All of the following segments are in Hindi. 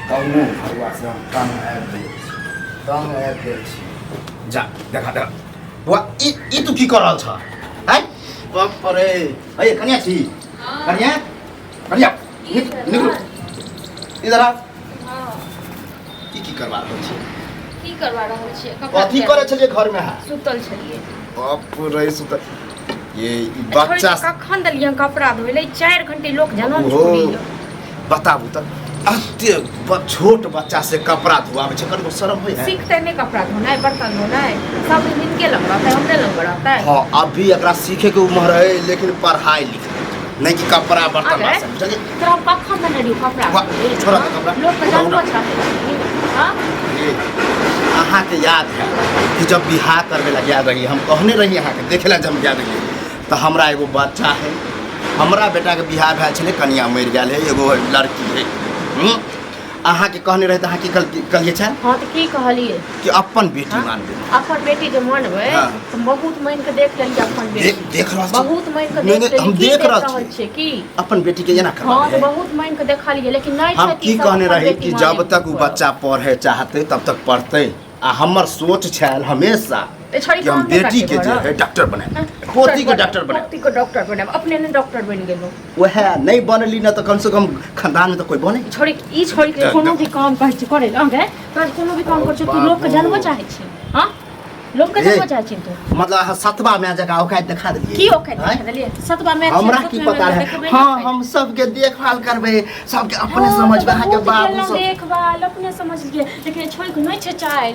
तंगो भगवा से हम तंग आबि गेल छी जा देखा दे बुआ ई तू की कर रहल छ हैं बाप रे अये कन्या छी कन्या कन्या निकल इधर आ की करवा रहल छी की करवा रहल छी कथी करे छलिए घर में सुतल छलिए बाप रे सुतल ये बच्चा कखन दलियन कपड़ा धोइले 4 घंटे लोग जनम छोड़ी बताबू त अत्ते छोट बच्चा से कपड़ा धोआवे छ कनको शर्म होय है सीखते नहीं कपड़ा धोना है बर्तन धोना है सब दिन के लग रहता है हमरे लग रहता है हां अभी एकरा सीखे के उम्र है लेकिन पढ़ाई लिखाई नहीं कि कपड़ा बर्तन बासन चलिए तो कखन न रही कपड़ा छोड़ा कपड़ा लोग का जानबो चाहते हां अहाँ के याद है कि जब बिहार करवे लगे याद रही हम कहने रही अहाँ के देखेला जब याद रही तो हमरा एगो बच्चा है हमरा बेटा के बिहार भए छले कन्या मर गेल है एगो लड़की है अहाँ के कहने रहे अहाँ की कहिए छ हां तो की कहलिए कि अपन बेटी मानबे अपन बेटी जे मानबे तो बहुत मान के देख लेलिए अपन बेटी देख रहल बहुत मान के देख हम देख रहल छी कि अपन बेटी के जेना करबा हां तो बहुत मान के देखा लिए लेकिन नहीं हम की कहने रही कि जब तक वो बच्चा पढ़े चाहते तब तक पढ़ते आ हमर सोच छल हमेशा कि हम बेटी के जे है डॉक्टर बने पोती के डॉक्टर बने पोती के डॉक्टर बने अपने ने डॉक्टर बन गेलो वह नहीं बनली ना तो कम से कम खानदान में तो कोई बने छोड़ी ई छोड़ी के कोनो भी काम कर छी करे लगे तो कोनो भी काम कर छी तू लोग के जानबो चाहे छी हां लोग के जानबो चाहे छी तू मतलब सतबा में जगह औकात दिखा देलिए की औकात दिखा देलिए सतबा में हमरा की पता है हां हम सब के देखभाल करबे सब के अपने समझबे हां के बाबू सब देखभाल अपने समझ लिए लेकिन छोड़ी के नहीं छे चाहे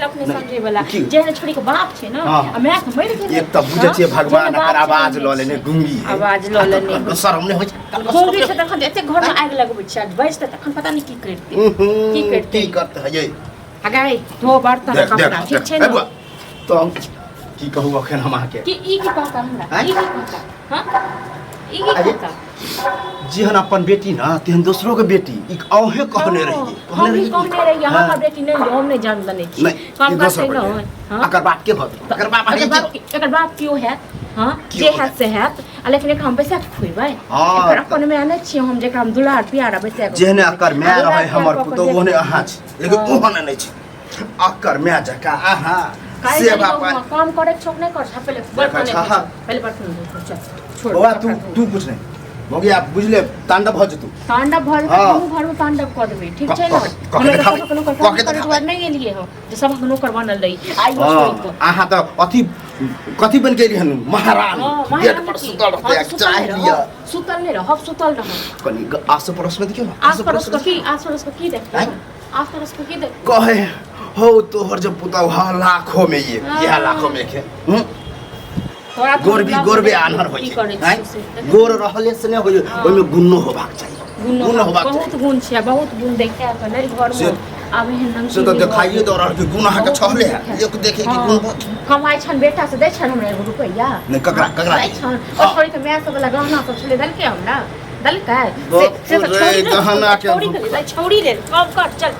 अपने समझे वाला जेने छोड़ी के बाप छे ना आ मैं के मर गेल एक त बुझे छिए भगवान एकर आवाज ल लेने गुंगी आवाज ल लेने शर्म नहीं होय छै गुंगी से तखन एते घर में आग लगबै छै बजते तखन पता नहीं की करते है ये अगाई धो बर्तन कपड़ा ठीक छै ना तो की कहू अखन हम आके कि ई की कहता हमरा ई की कहता हां ई की कहता जी हन अपन बेटी ना तेहन दूसरो के बेटी ई औहे कहने रही हमर बेटी नहीं हम नहीं जान दने छी काम करते न हां अकर बाप के भत अकर बाप क्यों है हां जे है से है लेकिन एक हम पैसा खुइबै एकर अपन में आने छी हम जेकरा हम दुलार प्यारा बैसे जेहने अकर मैं रहे हमर पुतो ओने अहाँ छी लेकिन ओहन नहीं छी अकर मैं जका आहा सेवा काम करे छोक नहीं कर पहले बर्तन छोड़ बाबा तू कुछ नहीं हो गया बुझले तांडव भ जतू तांडव भर हम घर में तांडव कर देबे ठीक छै ना हम तो कोनो नहीं एलिए हो जे सब कोनो कर बनल रही आई बस आहा त अथी कथी बन गेली हन महारानी गेट पर सुतल रहते चाह लिया सुतल नहीं रह सुतल रह कनी आस पड़ोस में देखियो आस पड़ोस को की देख आस पड़ोस को की देख कहे हो तोहर जब पुता लाखों में ये लाखों में के गोरबे आनहर होई छै गोर रहले से ने होय ओय में गुन्नो होबाक चाहिए गुण होबाक बहुत गुण छै बहुत गुण देखै त नहीं घर में आबे हन से तो दिखाइए दो रह के गुनाह के छहले है एक देखे कि गुण कमाई छन बेटा से दै छन हमरा एगो रुपैया नहीं ककरा छन और छोड़ी के मैं सब वाला गहना सब छले दल के हमरा दल का से गहना के छोड़ी ले कब कर चल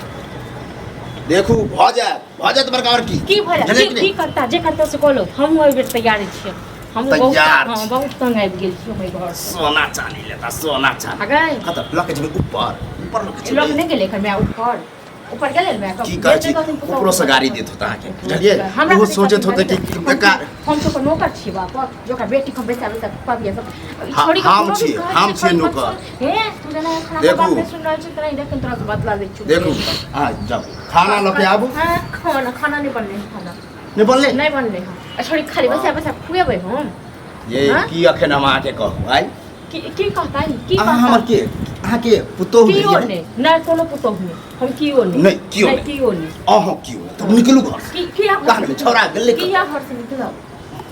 देखू भ जाए त बरकार की भ जाए की करता जे करता से कोलो हम ओइ बेर तैयार छी हम बहुत तंग आबि गेल छी हमर घर सोना चांदी लेता सोना चांदी अगर कत लके जब ऊपर लके नहीं गेले कर मैं ऊपर गेले मैं की कहै छी ऊपरो से गाड़ी देत होता के बुझलिए वो सोचत होते कि बेकार हम तो नौकर छी बाप जो का बेटी को बेचा बेचा पापिया सब छोड़ी हम छी नौकर हे तू जना खाना बात में सुन रहल छी तरा देखन तोरा बदला दे छु देखू आ जब खाना लके आबू हां खाना नहीं बनले खाना नहीं बनले हां छोड़ी खाली बसा खुएबै हम ये की अखन हम आके कहू आई की कहता है की हमर के अहाँ के पुतो कियो ने ना कोनो पुतो हुए हम कियो ने कियो ने अहाँ कियो तब निकलू घर की कहां छोरा गेले की घर से निकलो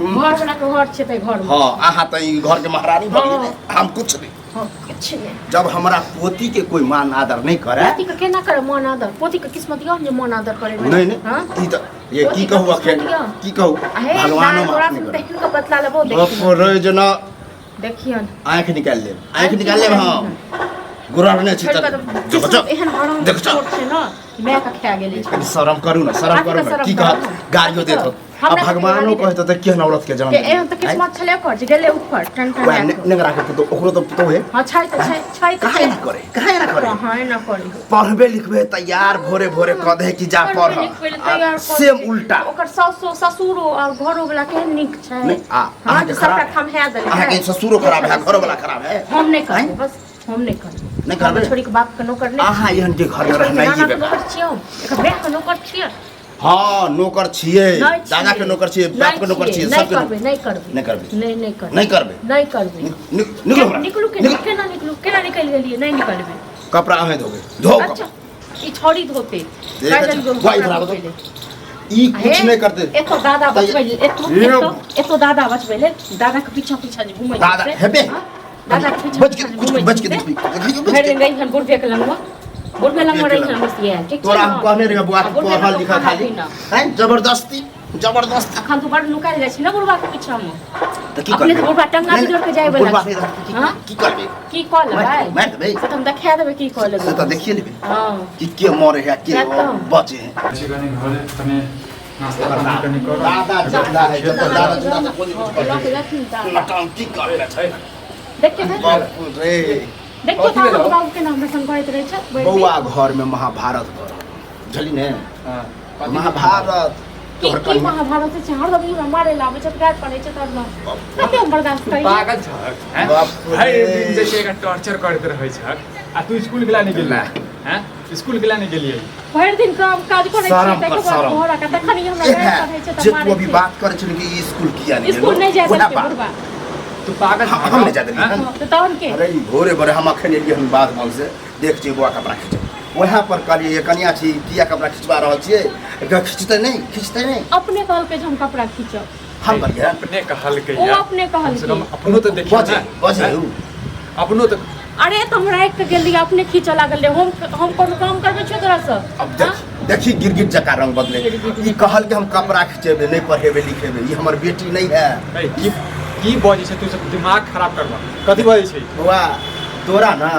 घर बना के घर छै त घर हां अहाँ त ई घर के महारानी भ गेले हम कुछ नहीं कुछ नहीं जब हमरा पोती के कोई मान आदर नहीं करे पोती के केना करे मान आदर पोती के किस्मत यो जे मान आदर करे नहीं हां ई त ये की कहू अखन की कहू भगवान तोरा से तेहन के बदला लेबो देखियो रे जना देखियन आंख निकाल ले हां गुरार ने छी त देखो एहन हराम देखो छै ना मैं का खा गेली शर्म करू ना की कह गाड़ियो देत अब भगवानो कहत त केहन औरत के जन्म एहन त किस्मत छले कर जे गेले ऊपर टन नेगरा के तो ओकरो तो है हां छै त छै काहे करे काहे ना करे हां ना करी पढ़बे लिखबे तैयार भोरे भोरे कह दे कि जा पढ़ सेम उल्टा ओकर ससुर और घरो वाला के निक छै नहीं आ हां के सबटा खराब काम है दले आहा के ससुरो खराब है घरो वाला खराब है हम नहीं करब बस हम नहीं करब नहीं करबे छोड़ी के बाप के नौकर नहीं आहा एहन के घर में रहना ही बेकार नौकर छियो एकर बेटा के नौकर छियो हां नौकर छिए दादा के नौकर छिए बाप के नौकर छिए सब नहीं करबे नहीं करबे नहीं करबे नहीं करबे नहीं करबे निकलो निकलू केना निकल गेलिए नहीं निकलबे कपड़ा हमें धोगे धो अच्छा ई छोड़ी धोते ई कुछ नहीं करते एतो दादा बचबैले एतो दादा बचबैले दादा के पीछा पीछा जे घुमै दादा हेबे दादा के पीछा बच के देखबी घर गई हन गुरबे के लंगवा गुरबे लंगवा रही हन बस ये ठीक तोरा हम कहने रे बुआ पढ़ल लिखल खाली हैं जबरदस्ती अखन तो बड़ लुकाइल जाइ छी ना गुरबा के पीछा में त की अपने तो गुरबा टंगा जोड़ के जाय वाला हां की करबे की कॉल भाई मैं देबे से तुम देखा देबे की कॉल से तो देखिए लेबे हां कि के मरे है के बचे हैं कनी घरे तने नाश्ता पानी कनी करो दादा चंदा है जब दादा कोनी लटाम की करे छै देख के बाप रे देखो बाबू के नाम रसन करैत रहै छै बौआ घर में महाभारत कर झली ने महाभारत तोहर की महाभारत से हर दम मारे लावे छै गाय पड़ै छै तब न कते हम बर्दाश्त करी पागल छ हैं भाई दिन जैसे एक टॉर्चर करते रहै छ आ तू स्कूल गेला नहीं गेला हैं स्कूल गेला नहीं गेलिए भर दिन काम काज करै छै तै के बाद घर का तखनी हमरा गाय पड़ै छै त मारे जे तू अभी बात करे छै कि स्कूल किया नहीं स्कूल नहीं जा सकते बुढ़वा तू पागल हम नहीं जाते तो तौन के अरे भोरे भोरे हम अखन एलिए हम बात मग से देख छी बुआ कपड़ा खींच वहाँ पर कहलिए कनिया छी किया कपड़ा खिंचवा रहल छिए खींचते नहीं अपने कहल के हम कपड़ा खींचब हम पर गया अपने कहल के वो अपने कहल के अपनो तो देखियो बजे अपनो तो अरे तुम रात के गेली अपने खींच लागल हम कोनो काम करबे छै तोरा से अब देखी गिरगिट जका रंग बदले ई कहल के हम कपड़ा खींचेबे नहीं पढ़ेबे लिखेबे ई हमर बेटी नहीं है की बजे छै तू सब दिमाग खराब करबा कथि बजे छै बुआ तोरा ना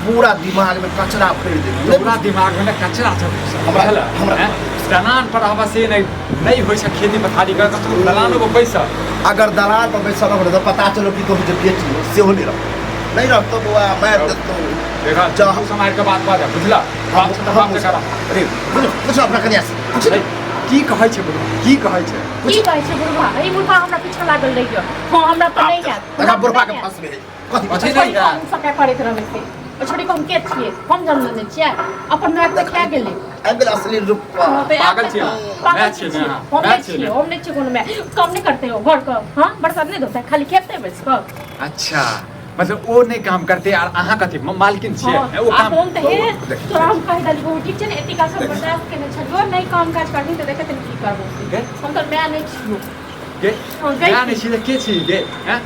पूरा दिमाग में कचरा फेर दे पूरा दिमाग में कचरा छ हमरा दलान पर हवा से नहीं होय छै खेती पथारी का कतो दलानो पर पैसा अगर दलान पर पैसा रख तो पता चलो कि तो जो बेटी है से हो नहीं रख तो बुआ मैं देतो देखा जब समाज का बात बाजा बुझला बात से बात करा अरे कुछ अपना कनिया से की कहै छै बुढ़वा की कहै छै बुढ़वा ई बुढ़वा हमरा पीछे लागल रहियो हां हमरा पर नहीं है लगा बुढ़वा के पास में कथि अच्छे नहीं है हम सब करैत रहै छै छोड़ी को हम के छिए हम जन्म लेने छिए अपन नाक पे क्या गेले अगला असली रूप पागल छिए मैं छिए हम नहीं छिए कोनो मैं काम नहीं करते हो घर का हां बरसात नहीं होता खाली खेते बस का अच्छा मतलब वो नहीं काम करते और अहाँ कथि मालकिन छिए वो काम हम तो है तोरा हम कह दली वो ठीक छै ने एतिका सब बर्दाश्त केने छलियो नहीं काम काज करनी तो देखत नहीं की करबो हम तो मैं नहीं छियो गे मैं नहीं छिए के छी गे हैं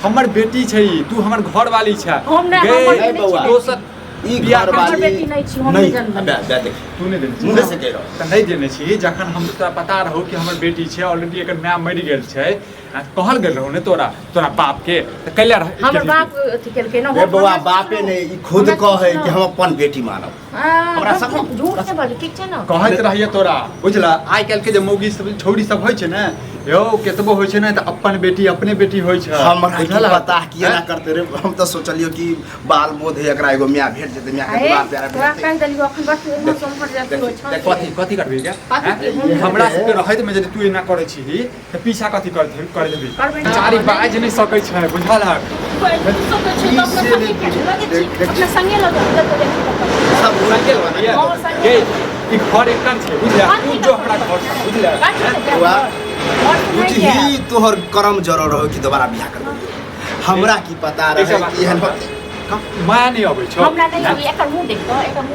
हमर बेटी छै तू हमर घर वाली छै हम नहीं हमर दोसर ई घर वाली बेटी नहीं छी हम जन्म देख तू नहीं देने मुंह से कह रहो त नहीं देने छी जखन हम तोरा पता रहो कि हमर बेटी छै ऑलरेडी एकर माय मरि गेल छै कहल गेल रहो ने तोरा बाप के त कैला रह हमर बाप अथि केल के न रे बउआ बापे ने ई खुद कहे कि हम अपन बेटी मानब हमरा सब झूठ से बाजू ठीक छै न कहत रहिए तोरा बुझला आइ काल के जे मौगी सब छौड़ी सब होय छै ने यो केतबो होय छै ने त अपन बेटी अपने बेटी होय छै हमरा की पता किया ना करते रे हम तो सोचलियो कि बाल बोध है एकरा एगो मियां भेट जेते मियां के बाप प्यारा तोरा कह दली अखन बस हम संभर जाते हो छ कथि करबी क्या हमरा सब के रहैत में यदि तू एना करै छी त पीछा कथि कर देबी चारी बाज नहीं सकै छै बुझल है अपना संगे लगा सब संगे लगा के ई घर एकर छै बुझला तू जो हमरा घर बुझला बुआ ही तोहर कर्म जरूर रहो कि दोबारा बियाह करबो हमरा की पता रहे कि एहन माया नहीं अबै छ हमरा नहीं अबै एकर मुंह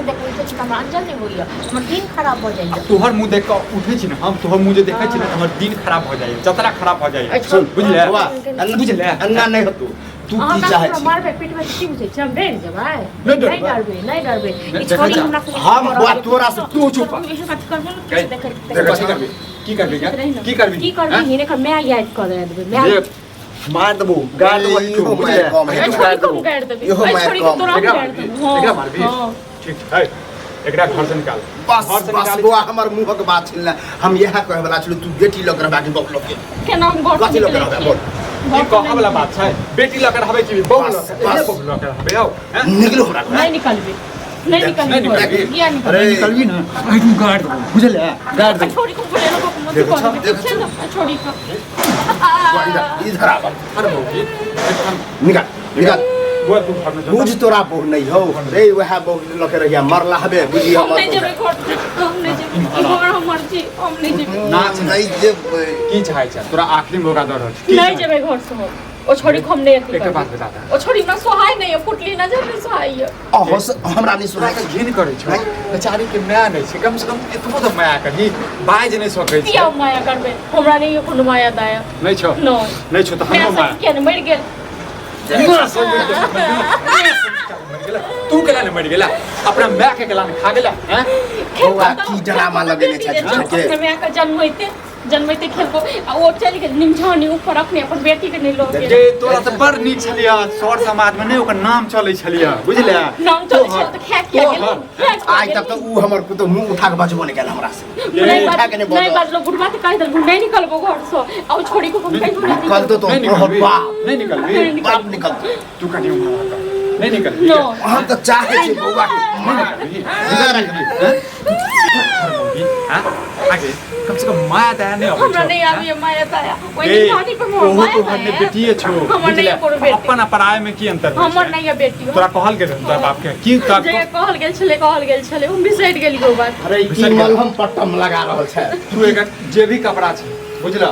देखो छै हमरा अंजल नहीं होइया हमर दिन खराब भ जाइया तोहर मुंह देख के उठै छी ने हम तोहर मुंह जे देखै छी ने हमर दिन खराब भ जाइया जतरा खराब भ जाइया सुन बुझले बुआ बुझले अन्ना नहीं हो तू की चाहे छी मार पे पीठ में की बुझै छै हम डर जेबै नहीं डरबे ई छोरी हमरा हम बुआ तोरा से तू चुप की करबी हिने का मैं याद कर देबे मैं मार दबो गाड़ दबो तू बुझले गाड़ दबो इहो मार कम एकरा मारबी ठीक है एकरा घर से निकाल बस बुआ हमर मुंह के बात छिलना हम यह कहे वाला छलु तू बेटी लग रहबा कि बकलो के केना हम घर कथि लग रहबा बोल ई कहे वाला बात छै बेटी लग रहबे छी बहु लग रहबे आओ निकलो हमरा नहीं निकलबे नहीं निकलनी नहीं निकलेगी। ये निकल अरे निकलबी ना आई तू गाड़ दो बुझले गाड़ दे छोड़ी को बोले लोगों को मत देखो, करो देखो, छोड़ी को इधर आ बाबू। अरे भौजी निकाल निकाल वो तू घर में बुझ तोरा बहु नहीं हो रे वह बहु लखे रहिया मरला हबे बुझी हम हमर नहीं जेबे घर हम नहीं जेबे घर हमर छी हम नहीं जेबे ना नहीं जेबै की चाहे छ तोरा आखिरी मौका दर नहीं जेबे घर से हो ओ छोड़ी को हम नहीं एक बात बता दे ओ छोड़ी ना सोहाय नहीं है फुटली ना जब सोहाय है अहस हमरा नहीं तोरा सुनाई के घिन करे छ बेचारी के माया नहीं छै कम से कम एतबो तो माया करी बाज नहीं सकै किया छै माया करबे हमरा नहीं है कोनो माया दाया नहीं छ नो नहीं छ त मैं हमरो माया सब के मर गेल तू केला ने मर गेला अपना माय के केला ने खा गेला हैं बौआ की ड्रामा लगेने छ के मैं का जन्मैते खेलको आ ओ चली के निमझानी ऊपर अपने अपन बेटी के नहीं लोगे जे तोरा त बड़ नीक छलिया सर समाज में नहीं ओकर नाम चलै छलिया बुझले नाम चले छ त खा के गेल आज तक तो ऊ हमर को तो मुंह उठा के बजबो नहीं केला हमरा से नहीं बाजलो बुढ़वा त कहि दल नहीं निकलबो घर से आ छोड़ी को हम कहि कल तो नहीं बहुत निकलबी बाप नहीं निकलबी बाप निकल तू कनी नहीं निकलबी नो हम तो चाहे छी बौआ आगे कम से कम माया दया नहीं हमरा नहीं आवी माया दाया ओइ ए, निमझानी पर ओहो माया तो हमने बेटिए छो हमर नहीं कोनो बेटी अपन पराय में की अंतर होइ हमर छै? नहीं है बेटी तोरा कहल गेल तोरा बाप के की तोरा जे कहल गेल छले हम बिसरि गेली गो बात अरे की मलहम पट्टम लगा रहल छै तू एकर जे भी कपड़ा छै बुझला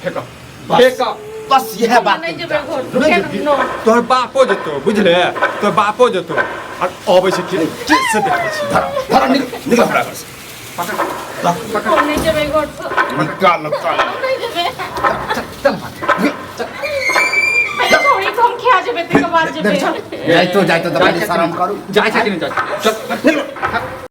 फेक फेक बस यह बात नहीं जेबे घर नो तोहर बापो जेतो बुझले तोहर बापो जेतो और अबै छै कि से देखै छी धर निकल हमरा घर से पकड़ हम नहीं जेबे घर से निकाल निकाल हम नहीं जेबे चल पहले छोड़ी को हम खा जेबे ते के बाद जेबे जाय तो बड़ी शर्म करू जाय छै कि नहीं जाय चल